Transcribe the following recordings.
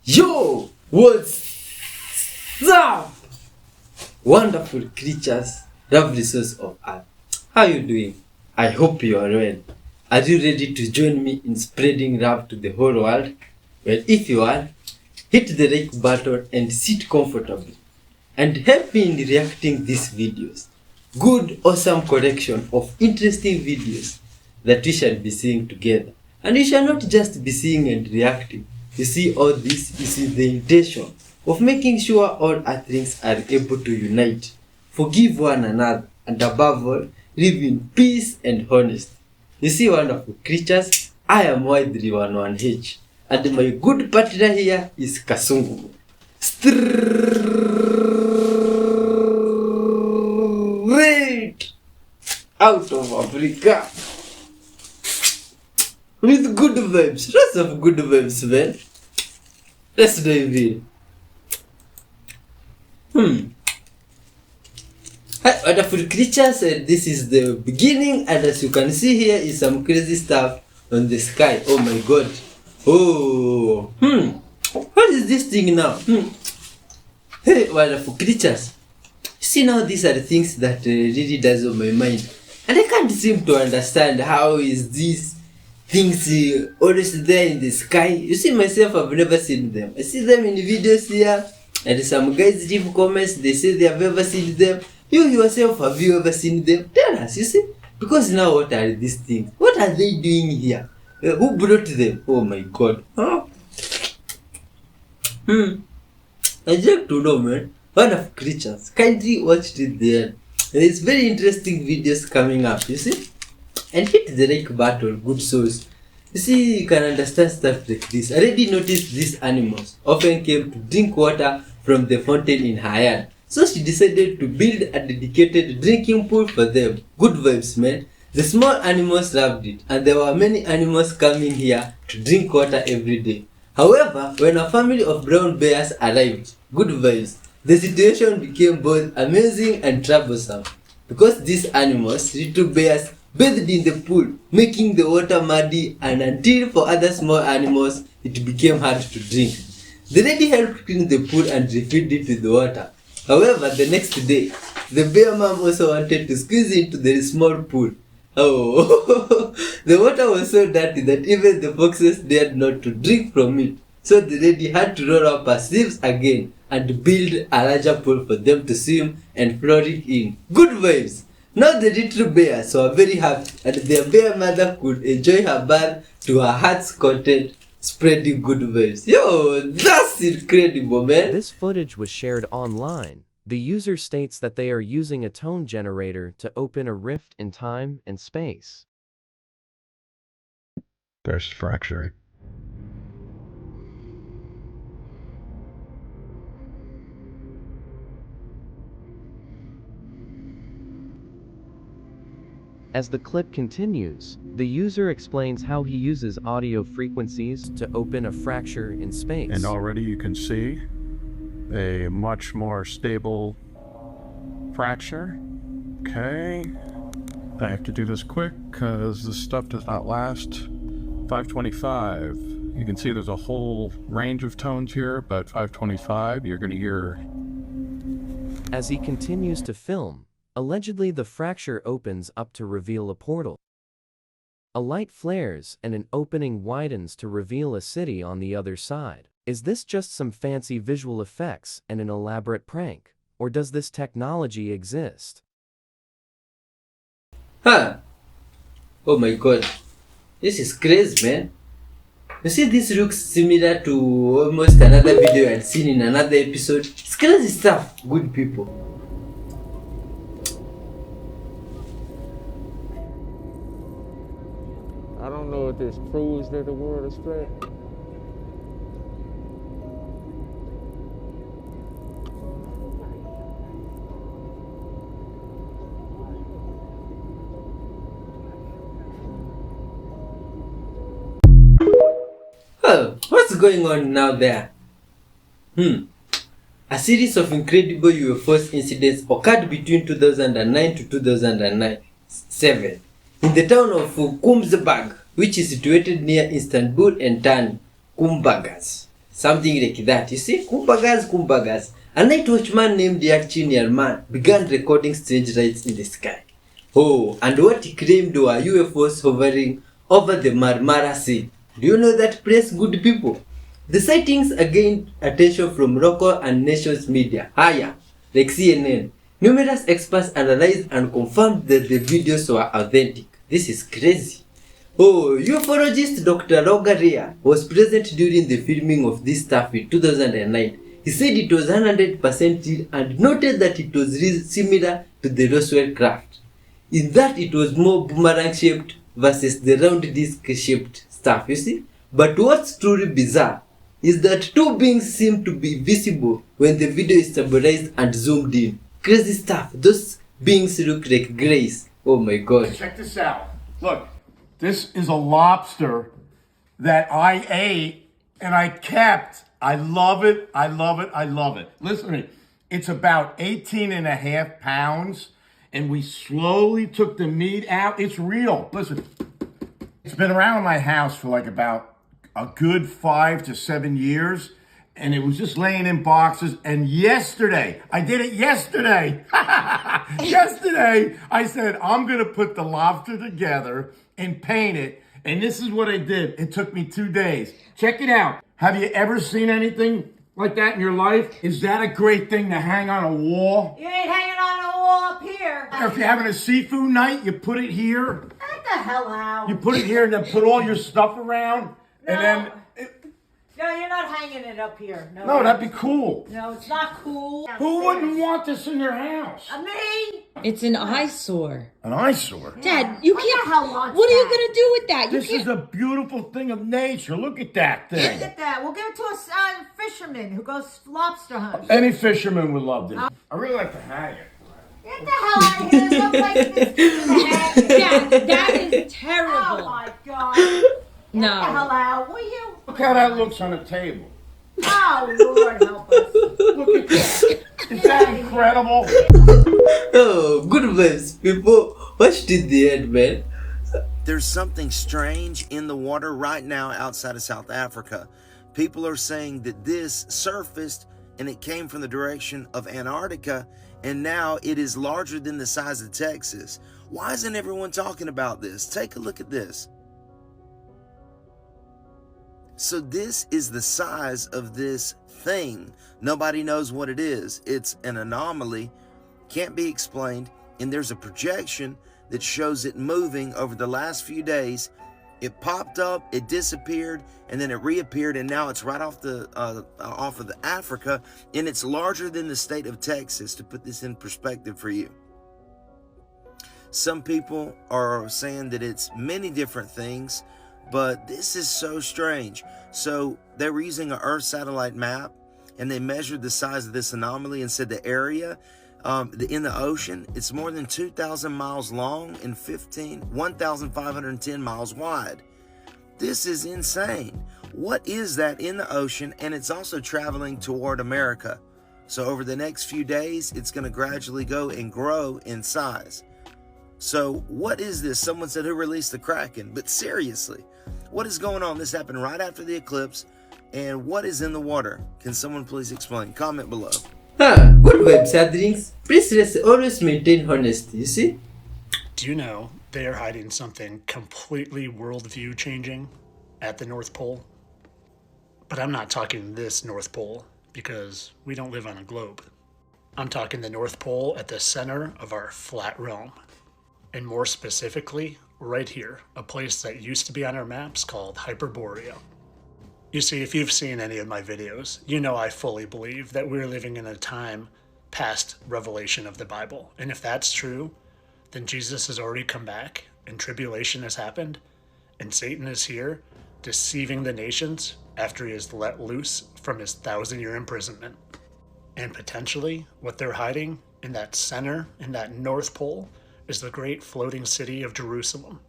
Yo, what's up? Wonderful creatures, lovely souls of earth. How are you doing? I hope you are well. Are you ready to join me in spreading love to the whole world? Well, if you are, hit the like button and sit comfortably. And help me in reacting these videos. Good, awesome collection of interesting videos that we shall be seeing together. And we shall not just be seeing and reacting. You see, all this is with the intention of making sure all earthlings are able to unite, forgive one another, and above all, live in peace and honesty. You see, wonderful creatures, I am Y311H, and my good partner here is Kasungu. Straight out of Africa. With good vibes, lots of good vibes, man. Let's dive in. Hi, wonderful creatures, and this is the beginning, and as you can see here is some crazy stuff on the sky. Oh my god. Oh. What is this thing now? Hey, wonderful creatures. See, now these are the things that really does on my mind. And I can't seem to understand how is this things always there in the sky. You see, myself, I've never seen them. I see them in videos here, and some guys leave comments, they say they have ever seen them. You yourself, have you ever seen them? Tell us, you see. Because now what are these things? What are they doing here? Who brought them? Oh my god. Huh? I'd like to know, man. Wonderful creatures. Kindly watch it there. There's very interesting videos coming up, you see. And hit the like button, good souls. You see, you can understand stuff like this. I already noticed these animals often came to drink water from the fountain in her yard. So she decided to build a dedicated drinking pool for them. Good vibes, man. The small animals loved it, and there were many animals coming here to drink water every day. However, when a family of brown bears arrived, good vibes, the situation became both amazing and troublesome. Because these animals, little bears, bathed in the pool, making the water muddy, and until for other small animals, it became hard to drink. The lady helped clean the pool and refilled it with water. However, the next day, the bear mom also wanted to squeeze into the small pool. Oh, the water was so dirty that even the foxes dared not to drink from it. So the lady had to roll up her sleeves again and build a larger pool for them to swim and frolic in. Good vibes! Now the little bears were very happy, and their bear mother could enjoy her bath to her heart's content, spreading good vibes. Yo, that's incredible, man. This footage was shared online. The user states that they are using a tone generator to open a rift in time and space. There's fracturing. As the clip continues, the user explains how he uses audio frequencies to open a fracture in space. And already you can see a much more stable fracture. Okay. I have to do this quick because this stuff does not last. 525. You can see there's a whole range of tones here, but 525 you're going to hear. As he continues to film, allegedly the fracture opens up to reveal a portal. A light flares and an opening widens to reveal a city on the other side. Is this just some fancy visual effects and an elaborate prank? Or does this technology exist? Huh? Oh my god. This is crazy, man. You see, this looks similar to almost another video I'd seen in another episode. It's crazy stuff, good people. I don't know if this proves that the world is flat. Oh, what's going on now there? A series of incredible UFOs incidents occurred between 2009 to 2007 in the town of Kumsberg, which is situated near Istanbul and Tan Kumbagas. Something like that. You see, kumbagas. A night watchman named Yakchinian Man began recording strange lights in the sky. Oh, and what he claimed were UFOs hovering over the Marmara Sea. Do you know that place, good people? The sightings gained attention from local and nations media, higher, like CNN. Numerous experts analyzed and confirmed that the videos were authentic. This is crazy. Oh, ufologist Dr. Rogaria was present during the filming of this stuff in 2009. He said it was 100% real and noted that it was similar to the Roswell craft, in that it was more boomerang shaped versus the round disc shaped stuff, you see. But what's truly bizarre is that two beings seem to be visible when the video is stabilized and zoomed in. Crazy stuff. Those beings look like grays. Oh my god. Check this out. Look, this is a lobster that I ate and I kept. I love it. I love it. I love it. Listen to me. It's about 18 and a half pounds, and we slowly took the meat out. It's real. Listen, it's been around my house for like about a good 5 to 7 years, and it was just laying in boxes. And yesterday, I did it yesterday. Yesterday, I said, I'm going to put the lobster together and paint it. And this is what I did. It took me 2 days. Check it out. Have you ever seen anything like that in your life? Is that a great thing to hang on a wall? You ain't hanging on a wall up here. Or if you're having a seafood night, you put it here. Get the hell out. You put it here and then put all your stuff around. And then... No, you're not hanging it up here. No, that'd be cool. No, it's not cool. Who wouldn't want this in their house? Me? It's an eyesore. An eyesore? Dad, you What can't. the hell wants What are you that? gonna do with that? You This can't. is a beautiful thing of nature. Look at that Look thing. at that. We'll give it to a fisherman who goes lobster hunting. Any fisherman would love this. I really like to hang it. Get the hell out of here. There's no place this thing in the head. Dad, that is Oh terrible. my god. Get the hell No. out, will you? Look how that looks on the table. Oh, Lord help us. Look at that. Is that incredible? Oh, good vibes, people. Watch till the end, man. There's something strange in the water right now outside of South Africa. People are saying that this surfaced and it came from the direction of Antarctica, and now it is larger than the size of Texas. Why isn't everyone talking about this? Take a look at this. So this is the size of this thing. Nobody knows what it is. It's an anomaly, can't be explained, and there's a projection that shows it moving over the last few days. It popped up, it disappeared, and then it reappeared, and now it's right off of the Africa, and it's larger than the state of Texas, to put this in perspective for you. Some people are saying that it's many different things, but this is so strange. So they were using an Earth satellite map, and they measured the size of this anomaly and said the area in the ocean, it's more than 2,000 miles long and 1,510 miles wide. This is insane. What is that in the ocean? And it's also traveling toward America. So over the next few days, it's going to gradually go and grow in size. So what is this? Someone said, who released the Kraken? But seriously, what is going on? This happened right after the eclipse. And what is in the water? Can someone please explain? Comment below. Good vibes, drinks. Please let's always maintain honesty, you see? Do you know they are hiding something completely worldview changing at the North Pole? But I'm not talking this North Pole, because we don't live on a globe. I'm talking the North Pole at the center of our flat realm. And more specifically, right here, a place that used to be on our maps called Hyperborea. You see, if you've seen any of my videos, you know I fully believe that we're living in a time past revelation of the Bible. And if that's true, then Jesus has already come back, and tribulation has happened, and Satan is here, deceiving the nations after he is let loose from his 1,000-year imprisonment. And potentially, what they're hiding in that center, in that North Pole, is the great floating city of Jerusalem.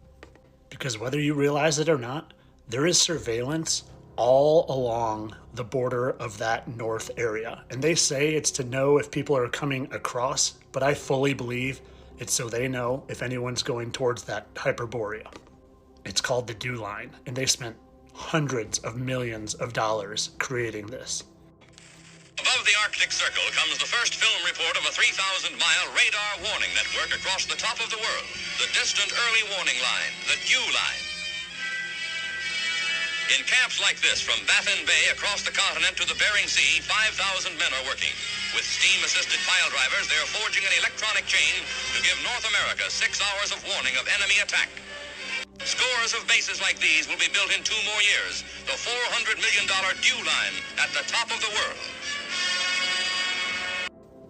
Because whether you realize it or not, there is surveillance all along the border of that north area. And they say it's to know if people are coming across, but I fully believe it's so they know if anyone's going towards that Hyperborea. It's called the Dew Line, and they spent hundreds of millions of dollars creating this. Above the Arctic Circle comes the first film report of a 3,000-mile radar warning network across the top of the world. The distant early warning line, the dew line. In camps like this, from Baffin Bay across the continent to the Bering Sea, 5,000 men are working. With steam-assisted pile drivers, they're forging an electronic chain to give North America 6 hours of warning of enemy attack. Scores of bases like these will be built in 2 more years. The $400 million dew line at the top of the world.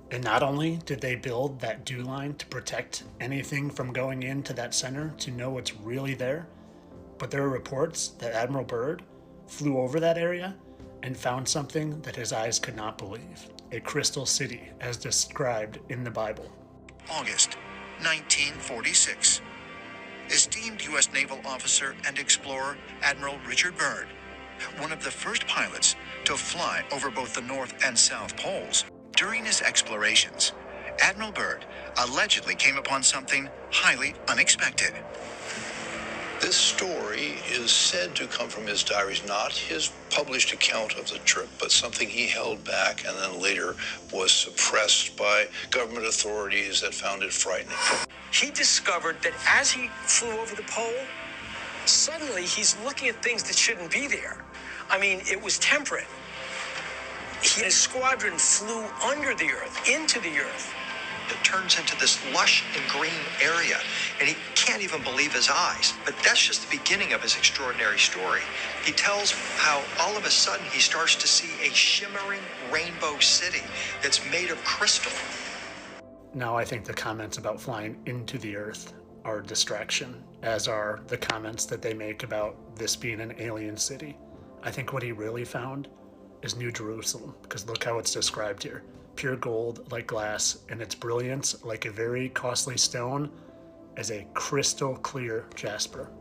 And not only did they build that dew line to protect anything from going into that center to know what's really there, but there are reports that Admiral Byrd flew over that area and found something that his eyes could not believe. A crystal city, as described in the Bible. August 1946. Esteemed U.S. naval officer and explorer Admiral Richard Byrd, one of the first pilots to fly over both the North and South Poles. During his explorations, Admiral Byrd allegedly came upon something highly unexpected. This story is said to come from his diaries, not his published account of the trip, but something he held back and then later was suppressed by government authorities that found it frightening. He discovered that as he flew over the pole, suddenly he's looking at things that shouldn't be there. I mean, it was temperate. His squadron flew under the earth, into the earth. It turns into this lush and green area, and he can't even believe his eyes. But that's just the beginning of his extraordinary story. He tells how all of a sudden he starts to see a shimmering rainbow city that's made of crystal. Now I think the comments about flying into the earth are a distraction, as are the comments that they make about this being an alien city. I think what he really found is New Jerusalem, because look how it's described here. Pure gold like glass, and its brilliance like a very costly stone as a crystal clear jasper.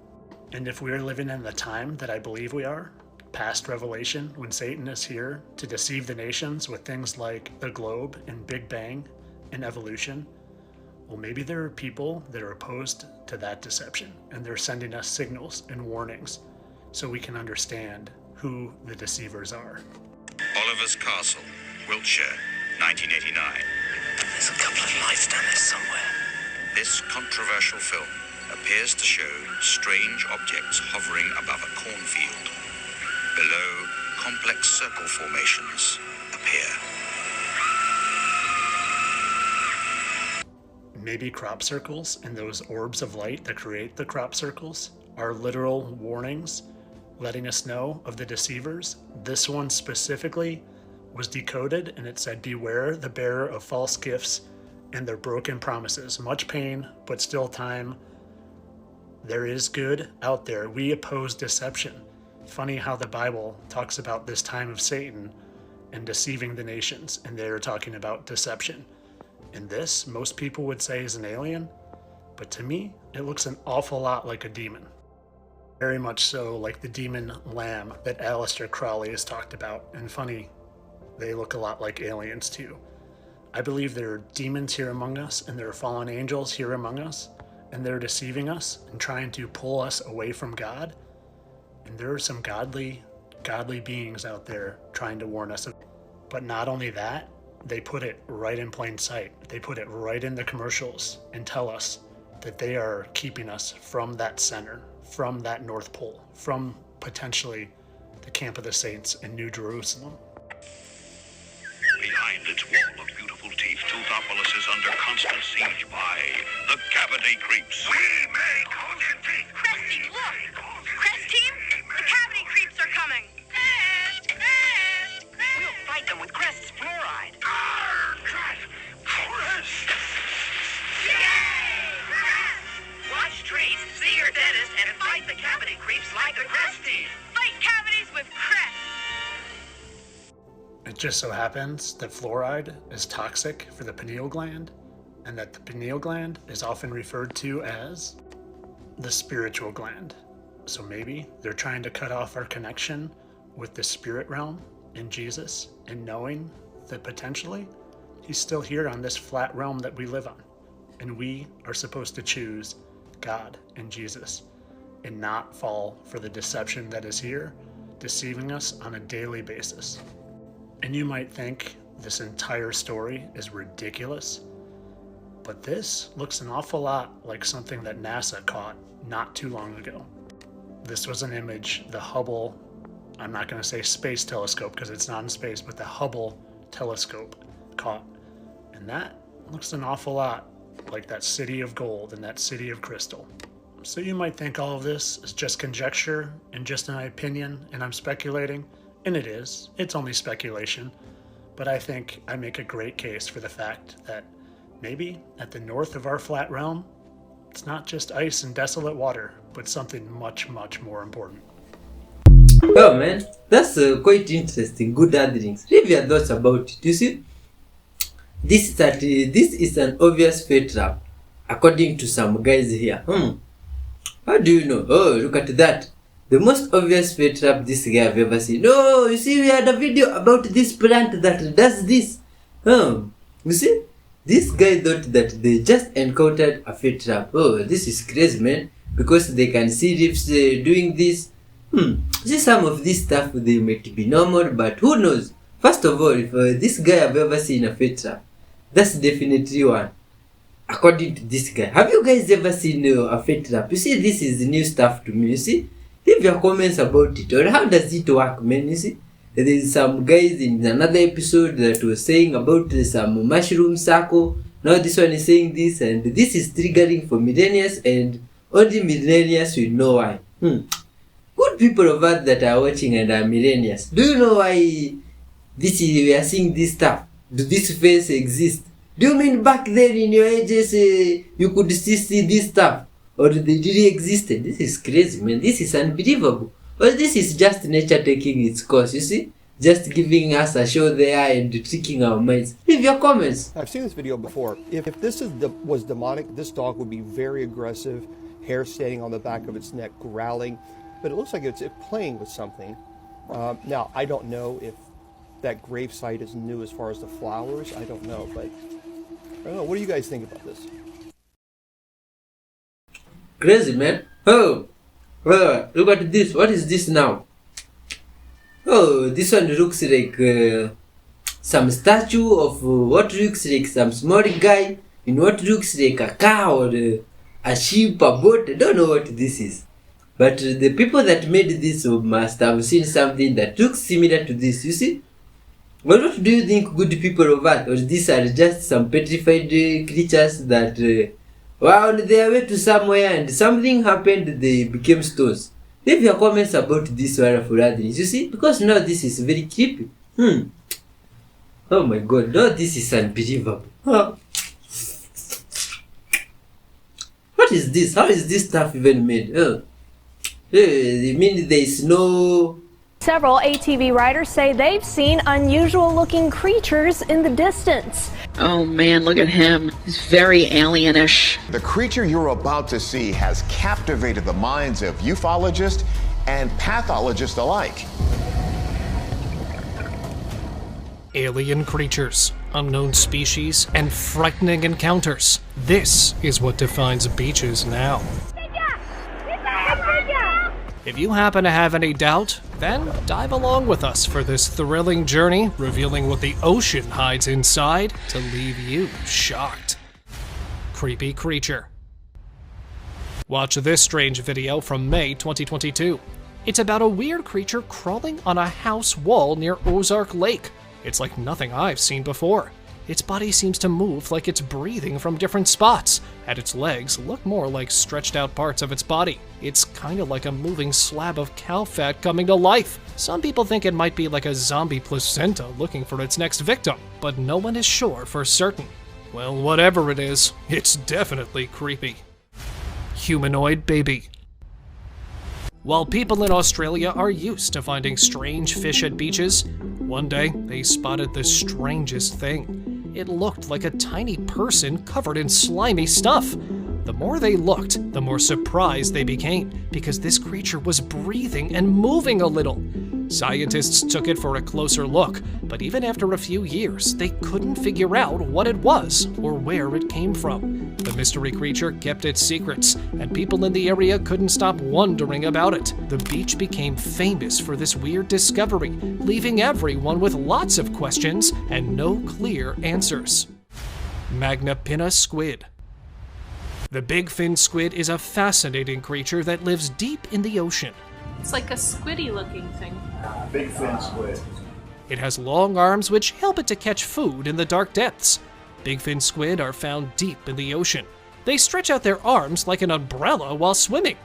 And if we're living in the time that I believe we are, past Revelation, when Satan is here to deceive the nations with things like the globe and Big Bang and evolution, well, maybe there are people that are opposed to that deception, and they're sending us signals and warnings so we can understand who the deceivers are. Oliver's Castle, Wiltshire, 1989. There's a couple of lights down there somewhere. This controversial film appears to show strange objects hovering above a cornfield. Below, complex circle formations appear. Maybe crop circles and those orbs of light that create the crop circles are literal warnings letting us know of the deceivers. This one specifically was decoded, and it said, "Beware the bearer of false gifts and their broken promises. Much pain, but still time. There is good out there. We oppose deception." Funny how the Bible talks about this time of Satan and deceiving the nations, and they're talking about deception. And this, most people would say, is an alien, but to me, it looks an awful lot like a demon. Very much so like the demon lamb that Aleister Crowley has talked about. And funny, they look a lot like aliens too. I believe there are demons here among us, and there are fallen angels here among us, and they're deceiving us and trying to pull us away from God. And there are some godly beings out there trying to warn us. But not only that, they put it right in plain sight. They put it right in the commercials and tell us that they are keeping us from that center, from that North Pole, from potentially the Camp of the Saints in New Jerusalem. Behind its wall of beautiful teeth, Toothopolis is under constant siege by the Cavity Creeps. We make content teeth. Cresty, look! Crest team, the Cavity Creeps are coming! We'll fight them with Crest's fluoride. Crest! Yay! Crest! Watch trees, see your dentist, and fight the Cavity Creeps like the Crest team. Fight cavities with Crest! It just so happens that fluoride is toxic for the pineal gland, and that the pineal gland is often referred to as the spiritual gland. So maybe they're trying to cut off our connection with the spirit realm in Jesus, and knowing that potentially he's still here on this flat realm that we live on, and we are supposed to choose God and Jesus and not fall for the deception that is here, deceiving us on a daily basis. And you might think this entire story is ridiculous, but this looks an awful lot like something that NASA caught not too long ago. This was an image the Hubble, I'm not going to say space telescope because it's not in space, but the Hubble telescope caught. And that looks an awful lot like that city of gold and that city of crystal. So you might think all of this is just conjecture and just my opinion and I'm speculating, and it is. It's only speculation. But I think I make a great case for the fact that maybe at the north of our flat realm, it's not just ice and desolate water, but something much, much more important. Oh man, that's quite interesting. Good gatherings. Leave your thoughts about it. You see, this is an obvious fate trap, according to some guys here. How do you know? Oh, look at that. The most obvious fate trap this guy I've ever seen. No, you see, we had a video about this plant that does this. You see, this guy thought that they just encountered a fate trap. Oh, this is crazy, man. Because they can see reefs doing this. See, some of this stuff, they might be normal, but who knows? First of all, if this guy have ever seen a fate trap, that's definitely one. According to this guy, have you guys ever seen a fate trap? You see, this is new stuff to me. You see, leave your comments about it, or how does it work, man? You see, there is some guys in another episode that was saying about some mushroom circle. Now this one is saying this, and this is triggering for millennials, and only millennials will know why. Good people of Earth that are watching and are millennials, do you know why we are seeing this stuff? Do this face exist? Do you mean back then in your ages you could still see this stuff? Or they really existed? This is crazy, man. This is unbelievable. Well, this is just nature taking its course, you see? Just giving us a show there and tricking our minds. Leave your comments. I've seen this video before. If this was demonic, this dog would be very aggressive, hair standing on the back of its neck, growling. But it looks like it's playing with something. Now, I don't know if that gravesite is new as far as the flowers. I don't know, but I don't know. What do you guys think about this? Crazy, man. Oh, look at this. What is this now? Oh, this one looks like some statue of what looks like some small guy in what looks like a cow or a sheep, a boat. I don't know what this is. But the people that made this must have seen something that looks similar to this, you see? Well, what do you think, good people of Earth? Or these are just some petrified creatures that were on their way to somewhere and something happened, they became stones? Leave your comments about this wonderful gatherings, you see? Because now this is very creepy. Oh my god, now this is unbelievable. What is this? How is this stuff even made? You mean there's no... Several ATV riders say they've seen unusual looking creatures in the distance. Oh man, look at him. He's very alienish. The creature you're about to see has captivated the minds of ufologists and pathologists alike. Alien creatures, unknown species, and frightening encounters. This is what defines beaches now. If you happen to have any doubt, then dive along with us for this thrilling journey, revealing what the ocean hides inside to leave you shocked. Creepy creature. Watch this strange video from May 2022. It's about a weird creature crawling on a house wall near Ozark Lake. It's like nothing I've seen before. Its body seems to move like it's breathing from different spots, and its legs look more like stretched out parts of its body. It's kind of like a moving slab of cow fat coming to life. Some people think it might be like a zombie placenta looking for its next victim, but no one is sure for certain. Well, whatever it is, it's definitely creepy. Humanoid baby. While people in Australia are used to finding strange fish at beaches, one day they spotted the strangest thing. It looked like a tiny person covered in slimy stuff. The more they looked, the more surprised they became, because this creature was breathing and moving a little. Scientists took it for a closer look, but even after a few years, they couldn't figure out what it was or where it came from. The mystery creature kept its secrets, and people in the area couldn't stop wondering about it. The beach became famous for this weird discovery, leaving everyone with lots of questions and no clear answers. Magna pinna squid. The big fin squid is a fascinating creature that lives deep in the ocean. It's like a squiddy looking thing. Big fin squid. It has long arms which help it to catch food in the dark depths. Big fin squid are found deep in the ocean. They stretch out their arms like an umbrella while swimming.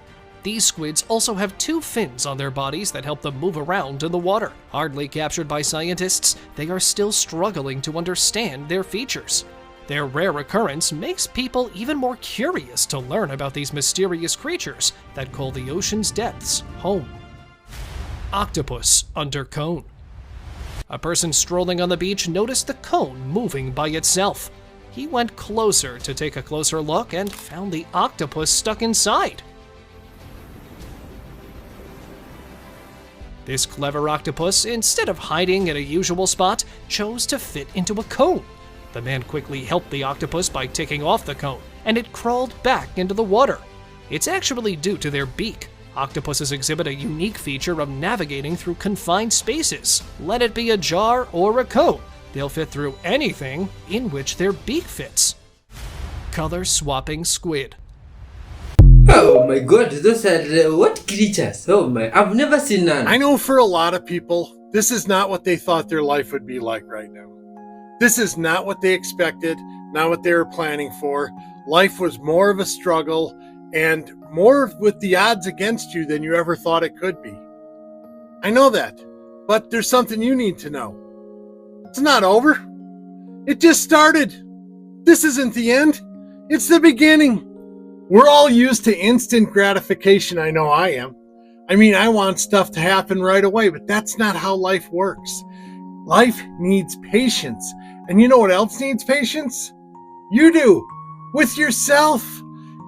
These squids also have 2 fins on their bodies that help them move around in the water. Hardly captured by scientists, they are still struggling to understand their features. Their rare occurrence makes people even more curious to learn about these mysterious creatures that call the ocean's depths home. Octopus under cone. A person strolling on the beach noticed the cone moving by itself. He went closer to take a closer look and found the octopus stuck inside. This clever octopus, instead of hiding in a usual spot, chose to fit into a cone. The man quickly helped the octopus by taking off the cone, and it crawled back into the water. It's actually due to their beak. Octopuses exhibit a unique feature of navigating through confined spaces. Let it be a jar or a cone. They'll fit through anything in which their beak fits. Color swapping squid. Oh my god, those are what creatures? Oh my, I've never seen none. I know for a lot of people, this is not what they thought their life would be like right now. This is not what they expected, not what they were planning for. Life was more of a struggle and more with the odds against you than you ever thought it could be. I know that, but there's something you need to know. It's not over. It just started. This isn't the end. It's the beginning. We're all used to instant gratification. I know I am. I mean, I want stuff to happen right away, but that's not how life works. Life needs patience. And you know what else needs patience? You do. With yourself.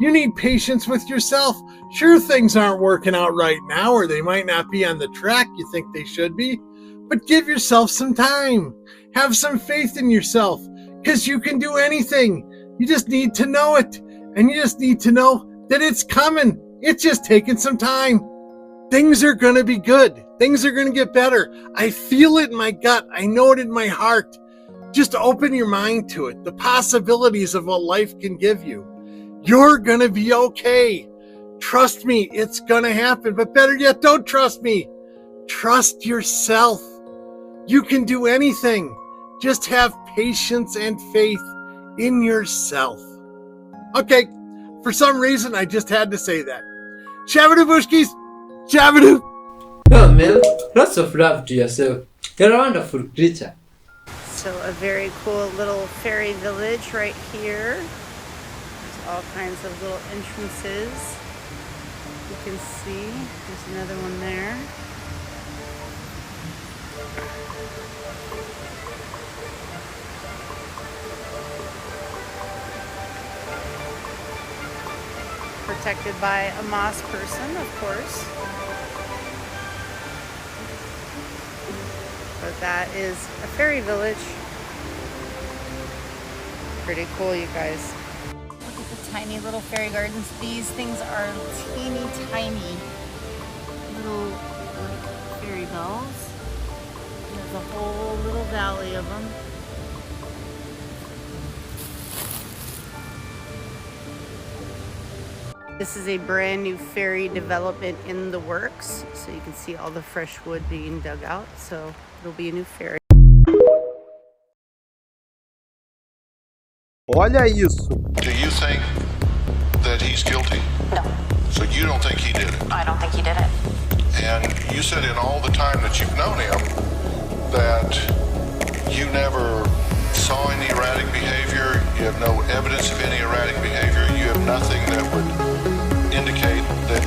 You need patience with yourself. Sure, things aren't working out right now, or they might not be on the track you think they should be, but give yourself some time. Have some faith in yourself, because you can do anything. You just need to know it, and you just need to know that it's coming. It's just taking some time. Things are going to be good. Things are going to get better. I feel it in my gut. I know it in my heart. Just open your mind to it, the possibilities of what life can give you. You're going to be okay. Trust me, it's going to happen. But better yet, don't trust me. Trust yourself. You can do anything. Just have patience and faith in yourself. Okay, for some reason, I just had to say that. Shabadoo Bushkis! Shabadoo! Oh man, lots of love to yourself. You're a wonderful creature. So a very cool little fairy village right here. There's all kinds of little entrances. You can see there's another one there. Protected by a moss person, of course. But that is a fairy village. Pretty cool, you guys. Look at the tiny little fairy gardens. These things are teeny tiny little fairy bells. There's a whole little valley of them. This is a brand new fairy development in the works. So you can see all the fresh wood being dug out. So it'll be a new fairy. Olha isso. Do you think that he's guilty? No. So you don't think he did it? I don't think he did it. And you said in all the time that you've known him that you never saw any erratic behavior, you have no evidence of any erratic behavior, you have nothing that would indicate that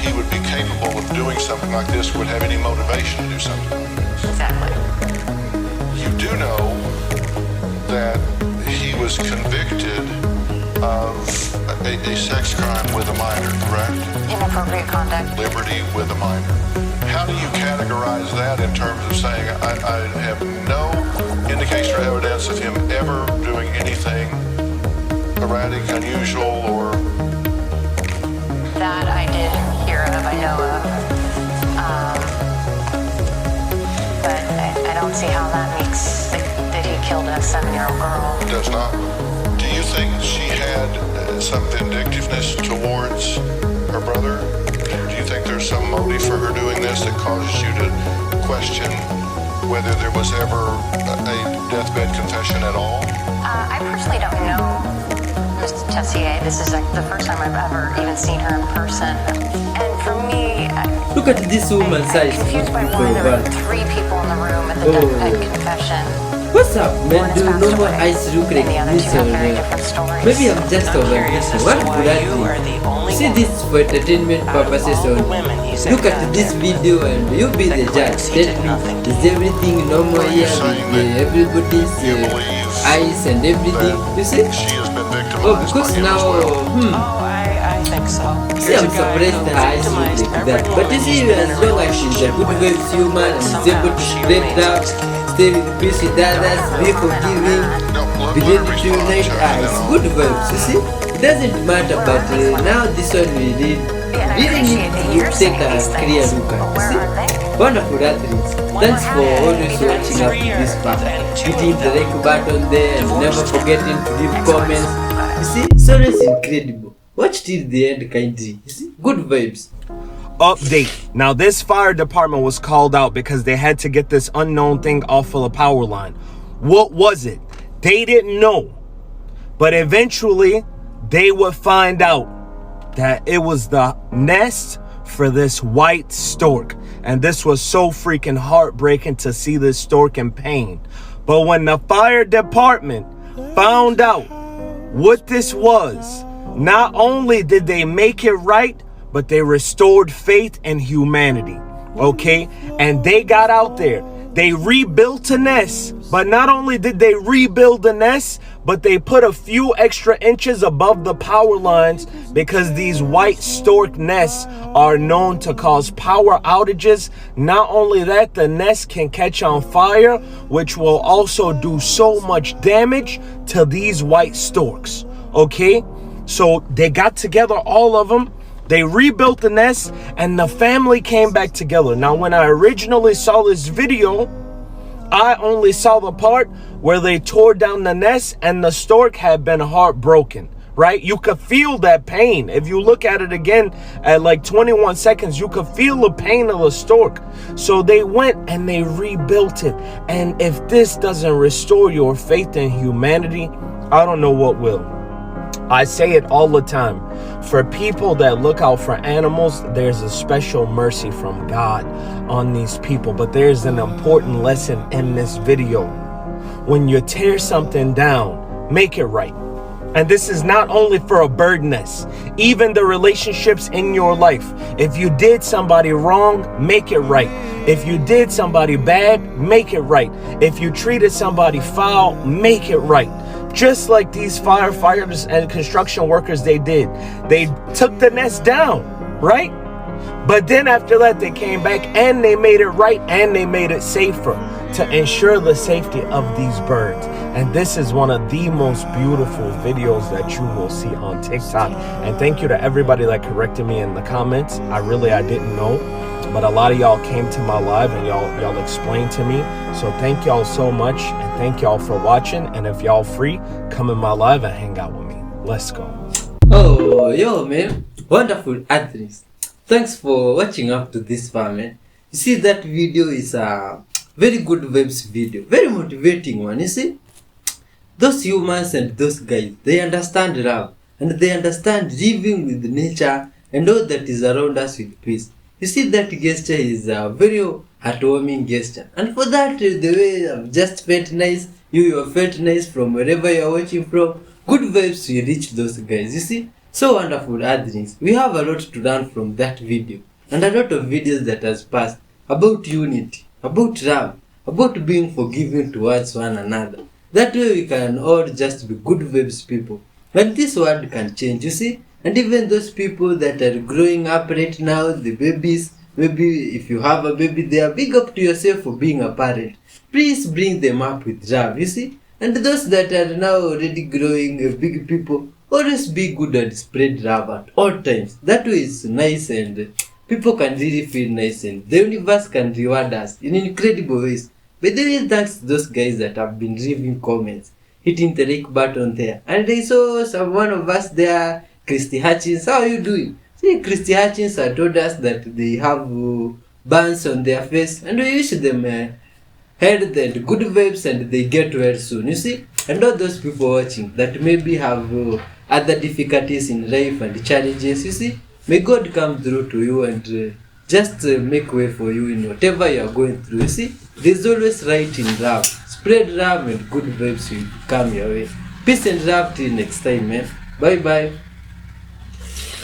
he would be capable of doing something like this, would have any motivation to do something like this. Exactly. You do know that he was convicted of a sex crime with a minor, correct? Inappropriate conduct. Liberty with a minor. How do you categorize that in terms of saying, I have no indication or evidence of him ever doing anything erratic, unusual, or? That I did hear of, I know of. But I don't see how that makes that he killed a 7-year-old girl. It does not. Do you think she had some vindictiveness towards her brother? Do you think there's some motive for her doing this that causes you to question whether there was ever a deathbed confession at all? I personally don't know Miss Tessier. This is like the first time I've ever even seen her in person. And for me, Look at this woman's size. confused by why there were 3 people in the room at the deathbed confession. What's up, man? Do normal eyes look like this or maybe I'm just overthinking. What could I do? See this for entertainment purposes only. Look at this video and you be the judge. Tell me, is everything normal here with everybody's eyes and everything? You see? Oh, because now, I think so. See, I'm surprised her eyes look like that. But you see, as long as she's a good vibes human and is able to spread love, stay with peace with others, be forgiving, be ready to unite eyes, good vibes, you see? It doesn't matter, but now this one we really need to take a clear look at, you see? Wonderful athletes. Thanks for always watching up to this part. Hitting the like button there and never forgetting to leave comments. You see, it's always incredible. Watch till the end kindly. You see, good vibes. Update. Now this fire department was called out because they had to get this unknown thing off of the power line. What was it? They didn't know. But eventually they would find out that it was the nest for this white stork. And this was so freaking heartbreaking to see this stork in pain. But when the fire department found out what this was, not only did they make it right, but they restored faith in humanity, okay? And they got out there. They rebuilt a nest, but not only did they rebuild the nest, but they put a few extra inches above the power lines because these white stork nests are known to cause power outages. Not only that, the nest can catch on fire, which will also do so much damage to these white storks, okay? So they got together, all of them. They rebuilt the nest and the family came back together. Now, when I originally saw this video, I only saw the part where they tore down the nest and the stork had been heartbroken, right? You could feel that pain. If you look at it again at like 21 seconds, you could feel the pain of the stork. So they went and they rebuilt it. And if this doesn't restore your faith in humanity, I don't know what will. I say it all the time. For people that look out for animals, there's a special mercy from God on these people. But there's an important lesson in this video. When you tear something down, make it right. And this is not only for a bird nest, even the relationships in your life. If you did somebody wrong, make it right. If you did somebody bad, make it right. If you treated somebody foul, make it right. Just like these firefighters and construction workers, they did. They took the nest down, right? But then after that, they came back and they made it right and they made it safer to ensure the safety of these birds. And this is one of the most beautiful videos that you will see on TikTok. And thank you to everybody that corrected me in the comments. I didn't know. But a lot of y'all came to my live and y'all explained to me. So thank y'all so much. And thank y'all for watching. And if y'all free, come in my live and hang out with me. Let's go. Oh, yo, man. Wonderful athletes. Thanks for watching up to this far, man. You see, that video is a very good vibes video. Very motivating one, you see. Those humans and those guys, they understand love. And they understand living with nature and all that is around us with peace. You see, that gesture is a very heartwarming gesture. And for that, the way I've just felt nice, you felt nice from wherever you're watching from. Good vibes will reach those guys, you see. So wonderful, Adrins. We have a lot to learn from that video. And a lot of videos that has passed about unity, about love, about being forgiving towards one another. That way we can all just be good vibes people. And this world can change, you see. And even those people that are growing up right now, the babies, maybe if you have a baby, they are big up to yourself for being a parent. Please bring them up with love, you see. And those that are now already growing big people, always be good and spread love at all times. That way is nice and people can really feel nice and the universe can reward us in incredible ways. By the way, thanks to those guys that have been leaving comments, hitting the like button there. And I saw one of us there, Christy Hutchins. How are you doing? See, Christy Hutchins had told us that they have burns on their face, and we wish them health and good vibes and they get well soon. You see, and all those people watching that maybe have other difficulties in life and challenges, you see, may God come through to you and just make way for you in whatever you are going through. You see, there's always right in love. Spread love and good vibes will come your way. Peace and love till next time, man. Bye bye.